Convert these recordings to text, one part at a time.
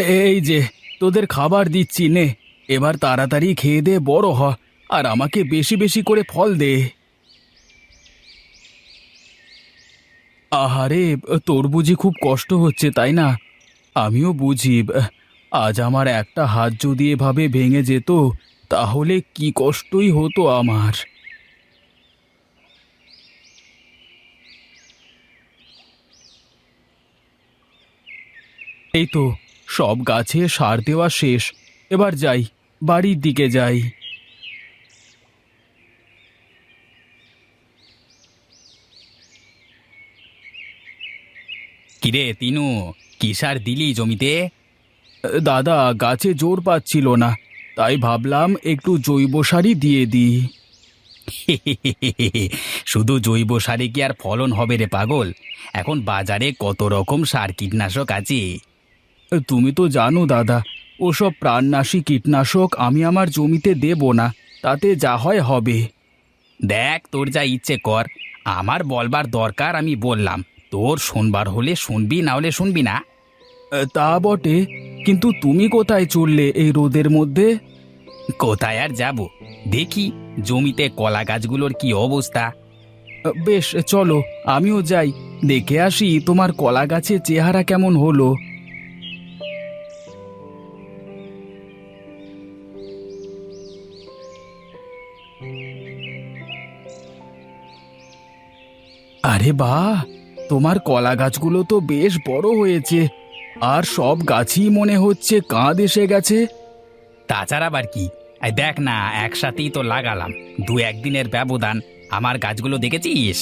এই যে তোদের খাবার দিচ্ছি নে। এবার তাড়াতাড়ি খেয়ে দে, বড় হ, আর আমাকে বেশি বেশি করে ফল দে। আহারে, তোর বুঝি খুব কষ্ট হচ্ছে তাই না? আমিও বুঝি। আজ আমার একটা হাত যদি এভাবে ভেঙে যেত তাহলে কি কষ্টই হতো আমার। এই তো সব গাছে সার দেওয়া শেষ। এবার যাই, বাড়ির দিকে যাই। কিরে তিনু, কি সার দিলি জমিতে? দাদা, গাছে জোর পাচ্ছিল না, তাই ভাবলাম একটু জৈব সারই দিয়ে দিই। শুধু জৈব সারে কি আর ফলন হবে রে পাগল? এখন বাজারে কত রকম সার কীটনাশক আছে। তুমি তো জানো দাদা, ওসব প্রাণনাশী কীটনাশক আমি আমার জমিতে দেব না, তাতে যা হয় হবে। দেখ, তোর যা ইচ্ছে কর, আমার বলবার দরকার আমি বললাম, তোর শুনবার হলে শুনবি, না হলে শুনবি না। তা বটে, কিন্তু তুমি কোথায় চললে এই রোদের মধ্যে? কোথায় আর যাব, দেখি জমিতে কলা গাছগুলোর কি অবস্থা। বেশ, চলো আমিও যাই, দেখে আসি তোমার কলা গাছের চেহারা কেমন হলো। আরে বাহ, তোমার কলা গাছগুলো তো বেশ বড় হয়েছে, আর সব গাছই মনে হচ্ছে কাঁধ এসে গেছে। তাছাড়া আবার কি, এই দেখ না, একসাথেই তো লাগালাম, দু একদিনের ব্যবধান। আমার গাছগুলো দেখেছিস?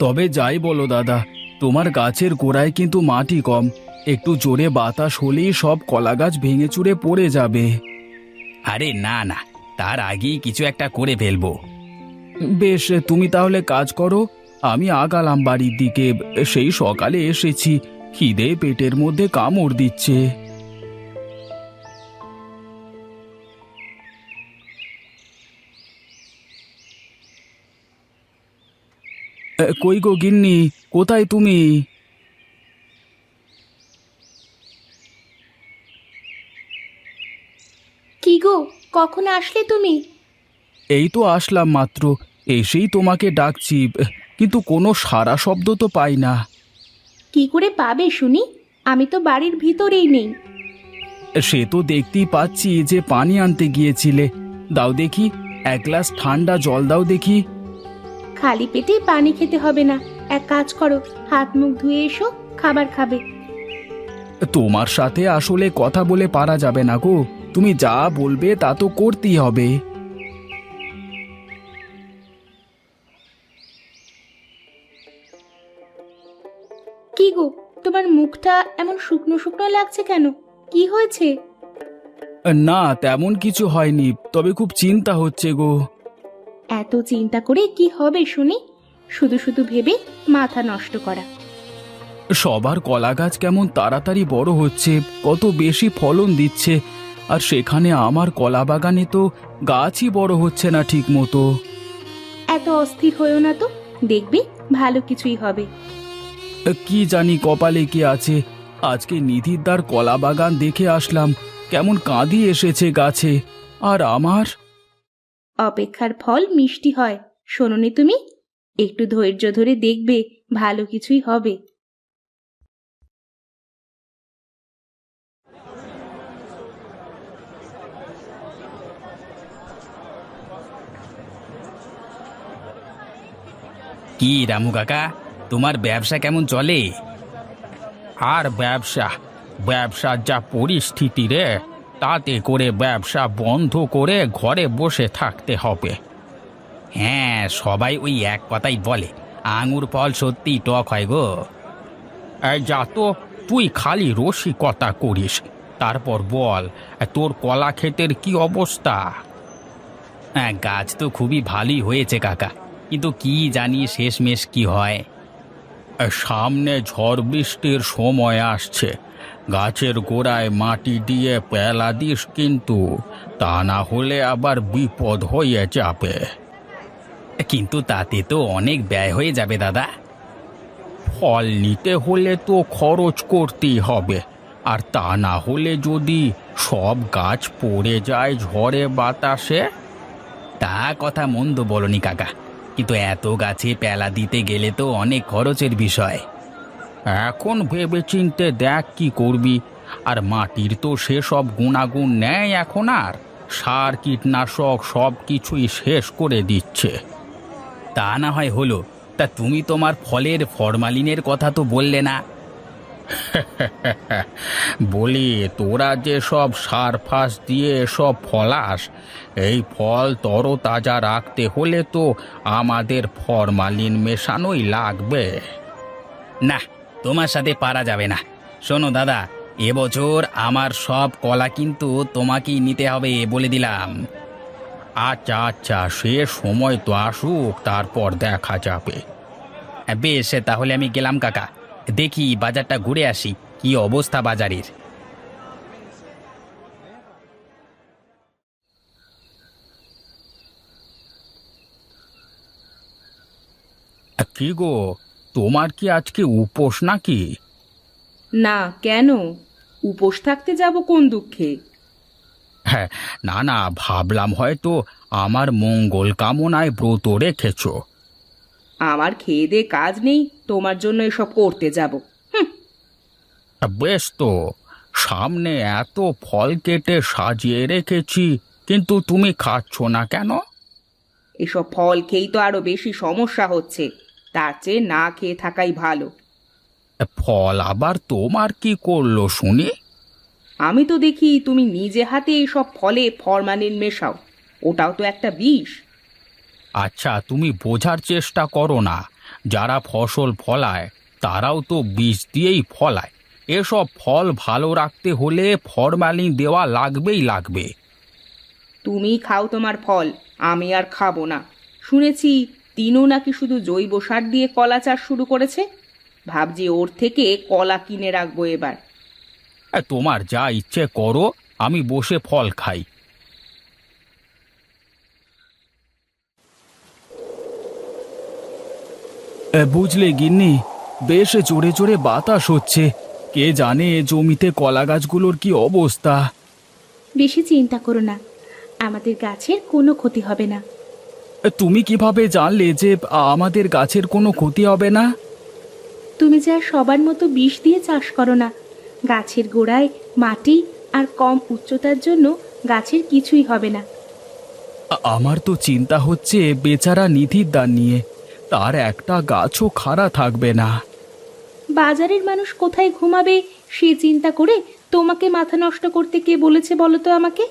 তবে যাই বলো দাদা, তোমার গাছের গোড়ায় কিন্তু মাটি কম, একটু জোরে বাতাস হলেই সব কলা গাছ ভেঙে চুরে পড়ে যাবে। আরে না না, তার আগেই কিছু একটা করে ফেলবো। বেশ, তুমি তাহলে কাজ করো, আমি আগালাম বাড়ির দিকে। সেই সকালে এসেছি, খিদে পেটের মধ্যে কামড় দিচ্ছে। কই গো গিন্নি, কোথায় তুমি? কি গো, কখন আসলে তুমি? এই তো আসলাম মাত্র, এসেই তোমাকে ডাকছি, কিন্তু কোনো সাড়া শব্দ তো পাই না। কি করে পাবে শুনি? আমি তো বাড়ির ভিতরেই নেই। সে তো দেখতেই পাচ্ছি যে পানি আনতে গিয়েছিলে। দাও দেখি, এক গ্লাস ঠান্ডা জল দাও দেখি। খালি পেটে পানি খেতে হবে না, এক কাজ করো, হাত মুখ ধুয়ে এসো, খাবার খাবে। তোমার সাথে আসলে কথা বলে পারা যাবে না গো, তুমি যা বলবে তা তো করতেই হবে। কি গো, তোমার মুখটা এমন শুকনো শুকনো লাগছে কেন? কি হয়েছে? না, তেমন কিছু হয়নি, তবে খুব চিন্তা হচ্ছে গো। এত চিন্তা করে কি হবে শুনি? শুধু শুধু ভেবে মাথা নষ্ট করা। সবার কলা গাছ কেমন তাড়াতাড়ি বড় হচ্ছে, কত বেশি ফলন দিচ্ছে, আর সেখানে আমার কলা বাগানে তো গাছই বড় হচ্ছে না ঠিক মতো। এত অস্থির হয়েও না তো, দেখবি ভালো কিছুই হবে। কি জানি কপালে কি আছে, আজকে নিধিরদার কলা বাগান দেখে আসলাম, কেমন কাঁদি এসেছে গাছে, আর আমার। অপেক্ষার ফল মিষ্টি হয়, শোনোনি তুমি? একটু ধৈর্য ধরে দেখবে, ভালো কিছুই হবে। কি রামু কাকা, তোমার ব্যবসা কেমন চলে? আর ব্যবসা, ব্যবসার যা পরিস্থিতি রে, তাতে করে ব্যবসা বন্ধ করে ঘরে বসে থাকতে হবে। হ্যাঁ, সবাই ওই এক কথাই বলে, আঙুর ফল সত্যি টক হয় গো। এই যা তো, তুই খালি রসিকতা করিস, তারপর বল, তোর কলা ক্ষেতের কি অবস্থা? হ্যাঁ, গাছ তো খুবই ভালোই হয়েছে কাকা, কিন্তু কি জানি শেষমেশ কি হয়। সামনে ঝড় বৃষ্টির সময় আসছে, গাছের গোড়ায় মাটি দিয়ে পেলা দিস কিন্তু, তা না হলে আবার বিপদ হয়ে যাবে। কিন্তু তাতে তো অনেক ব্যয় হয়ে যাবে দাদা। ফল নিতে হলে তো খরচ করতেই হবে, আর তা না হলে যদি সব গাছ পড়ে যায় ঝড়ে বাতাসে? তা কথা মন্দ বলনি কাকা, কিন্তু এত গাছে পেলা দিতে গেলে তো অনেক খরচের বিষয়। এখন ভেবেচিন্তে দেখ কি করবি। আর মাটির তো সেসব গুণাগুণ নেই এখন, আর সার কীটনাশক সব কিছুই শেষ করে দিচ্ছে। তা না হয় হলো, তা তুমি তোমার ফলের ফরমালিনের কথা তো বললে না। বলি, তোরা যে সব সার ফাস দিয়ে সব ফলাস, এই ফল তরতাজা রাখতে হলে তো আমাদের ফরমালিন মেশানোই লাগবে। না, তোমার সাথে পারা যাবে না। শোনো দাদা, এবছর আমার সব কলা কিন্তু তোমাকেই নিতে হবে বলে দিলাম। আচ্ছা আচ্ছা, সে সময় তো আসুক, তারপর দেখা যাবে। বেশ, তাহলে আমি গেলাম কাকা, দেখি বাজারটা ঘুরে আসি, কি অবস্থা বাজারের। কি গো, তোমার কি আজকে উপোস নাকি? না, কেন? উপোস থাকতে যাব কোন দুঃখে? হ্যাঁ, না না, ভাবলাম হয়তো আমার মঙ্গল কামনায় ব্রত রেখেছো। আমার খেয়ে দে কাজ নেই, তোমার জন্য এসব করতে যাব? বেশ তো, সামনে এত ফল কেটে সাজিয়ে রেখেছি, কিন্তু তুমি খাচ্ছ না কেন? এসব ফল খেয়েই তো আরো বেশি সমস্যা হচ্ছে, তার চেয়ে না খেয়ে থাকাই ভালো। ফল আবার তোমার কি করলো শুনি? আমি তো দেখি তুমি নিজে হাতে এসব ফলে ফরমালিন মেশাও, ওটাও তো একটা বিষ। আচ্ছা, তুমি বোঝার চেষ্টা করো না, যারা ফসল ফলায় তারাও তো বীজ দিয়েই ফলায়। এসব ফল ভালো রাখতে হলে ফরমালিন দেওয়া লাগবেই লাগবে। তুমি খাও তোমার ফল, আমি আর খাবো না। শুনেছি তিনও নাকি শুধু জৈব সার দিয়ে কলা চাষ শুরু করেছে, ভাবছি ওর থেকে কলা কিনে রাখবো এবার। তোমার যা ইচ্ছে করো, আমি বসে ফল খাই। বুঝলে গিন্নি, বেশ জোরে জোরে বাতাস হচ্ছে। কে জানে জমিতে কলা গাছগুলোর কি অবস্থা। বেশি চিন্তা করো না, আমাদের গাছের কোনো ক্ষতি হবে না। তুমি কিভাবে জানলে যে আমাদের গাছের কোনো ক্ষতি হবে না? তুমি যা সবার মতো বিষ দিয়ে চাষ করো না, গাছের গোড়ায় মাটি আর কম উচ্চতার জন্য গাছের কিছুই হবে না। আমার তো চিন্তা হচ্ছে বেচারা নিধির দান নিয়ে, তার একটা গাছও খাড়া থাকবে না। বাজারের মানুষ কোথায় ঘুমাবে সে চিন্তা করে তোমাকে মাথা নষ্ট করতে কে বলেছে বলো তো আমাকে?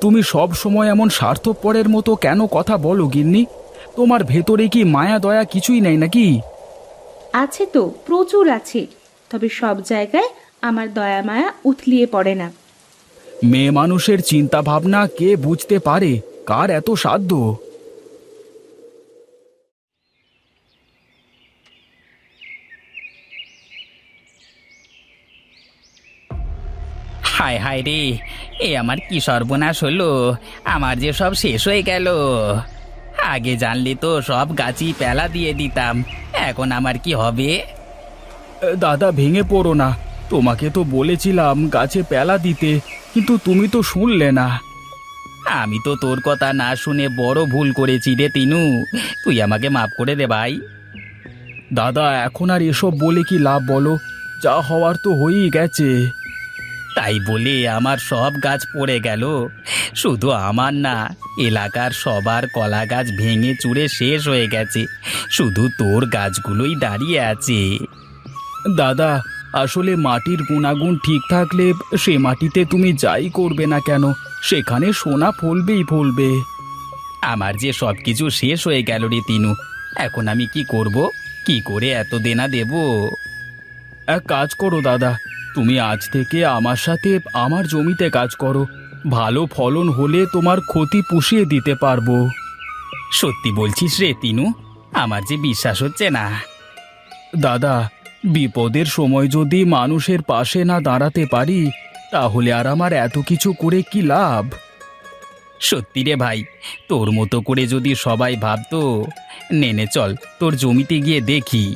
তুমি সব সময় এমন স্বার্থপরের মতো কেন কথা বলো গিন্নি? তোমার ভেতরে কি মায়া দয়া কিছুই নেই নাকি? আছে তো, প্রচুর আছে, তবে সব জায়গায় আমার দয়া মায়া উথলিয়ে পড়ে না। মেয়ে মানুষের চিন্তা ভাবনা কে বুঝতে পারে? কার এত সাধ্য? হায় হায় রে, এ আমার কি সর্বনাশ হলো! আমার যে সব শেষ হয়ে গেল। আগে জানলে তো সব গাছই পেলা দিয়ে দিতাম, এখন আমার কি হবে? দাদা, ভেঙে পড়ো না। তোমাকে তো বলেছিলাম গাছে পেলা দিতে, কিন্তু তুমি তো শুনলে না। আমি তো তোর কথা না শুনে বড় ভুল করেছি রে তিনু, তুই আমাকে মাফ করে দে ভাই। দাদা, এখন আর এসব বলে কি লাভ বলো? যা হওয়ার তো হয়েই গেছে। তাই বলে আমার সব গাছ পড়ে গেল? শুধু আমার না, এলাকার সবার কলা গাছ ভেঙে চুরে শেষ হয়ে গেছে, শুধু তোর গাছগুলোই দাঁড়িয়ে আছে। দাদা, আসলে মাটির গুণাগুণ ঠিক থাকলে সে মাটিতে তুমি যাই করবে না কেন, সেখানে সোনা ফলবেই ফলবে। আমার যে সব কিছু শেষ হয়ে গেল রে তিনু, এখন আমি কি করব? কি করে এত দেনা দেব? এক কাজ করো দাদা, তুমি আজ থেকে আমার সাথে আমার জমিতে কাজ করো। ভালো ফলন হলে তোমার ক্ষতি পুষিয়ে দিতে পারবো। সত্যি বলছিস রে তিনু? আমার যে বিশ্বাস হচ্ছে না। দাদা, বিপদের সময় যদি মানুষের পাশে না দাঁড়াতে পারি, তাহলে আর আমার এত কিছু করে কি লাভ? সত্যি রে ভাই, তোর মতো করে যদি সবাই ভাবতো। নে নে চল, তোর জমিতে গিয়ে দেখি।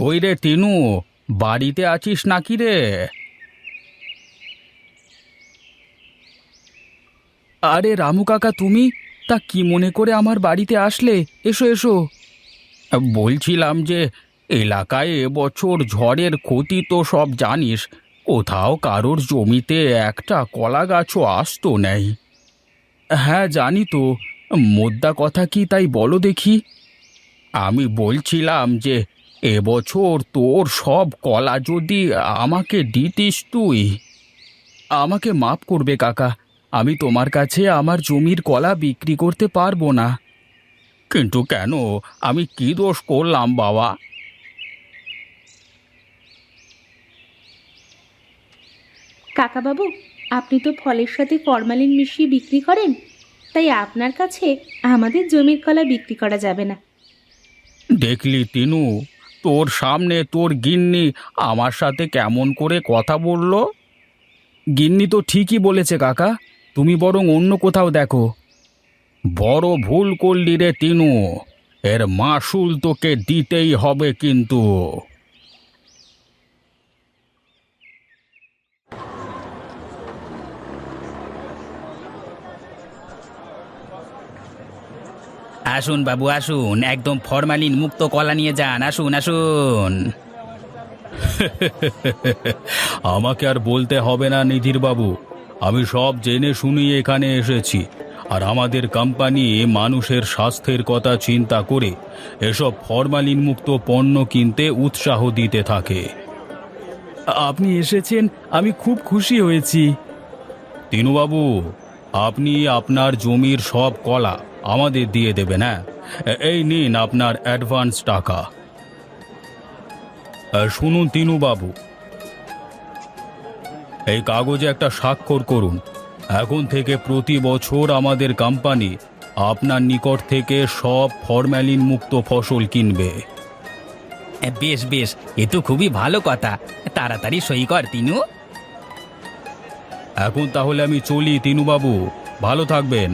কই রে টিনু, বাড়িতে আছিস নাকি রে? আরে রামু কাকা, তুমি তা কি মনে করে আমার বাড়িতে আসলে? এসো এসো। বলছিলাম যে এলাকায় এবছর ঝড়ের ক্ষতি তো সব জানিস, কোথাও কারোর জমিতে একটা কলা গাছও আসতো নেই। হ্যাঁ জানি তো, মোদ্দা কথা কি তাই বলো দেখি। আমি বলছিলাম যে এবছর তোর সব কলা যদি আমাকে দিতিস তুই। আমাকে মাপ করবে কাকা, আমি তোমার কাছে আমার জমির কলা বিক্রি করতে পারবো না। কিন্তু কেন, আমি কি দোষ করলাম বাবা? কাকাবাবু, আপনি তো ফলের সাথে ফরমালিন মিশিয়ে বিক্রি করেন, তাই আপনার কাছে আমাদের জমির কলা বিক্রি করা যাবে না। দেখলি তিনু, তোর সামনে তোর গিন্নি আমার সাথে কেমন করে কথা বললো। গিন্নি তো ঠিকই বলেছে কাকা, তুমি বরং অন্য কোথাও দেখো। বড় ভুল করলি রে তিনু, এর মাসুল তোকে দিতেই হবে কিন্তু। আসুন বাবু আসুন, একদম ফরমালিন মুক্ত কলা নিয়ে যান, আসুন আসুন। আমাকে আর বলতে হবে না নিধির বাবু, আমি সব জেনে শুনেই এখানে এসেছি। আর আমাদের কোম্পানি মানুষের স্বাস্থ্যের কথা চিন্তা করে এসব ফরমালিন মুক্ত পণ্য কিনতে উৎসাহ দিতে থাকে। আপনি এসেছেন, আমি খুব খুশি হয়েছি। তিনুবাবু, আপনি আপনার জমির সব কলা আমাদের দিয়ে দেবেন। হ্যাঁ, এই নিন আপনার অ্যাডভান্স টাকা। শুনুন তিনুবাবু, এই কাগজে একটা স্বাক্ষর করুন। এখন থেকে প্রতি বছর আমাদের কোম্পানি আপনার নিকট থেকে সব ফরম্যালিন মুক্ত ফসল কিনবে। বেশ বেশ, এ তো খুবই ভালো কথা, তাড়াতাড়ি সই কর তিনু। এখন তাহলে আমি চলি তিনুবাবু, ভালো থাকবেন।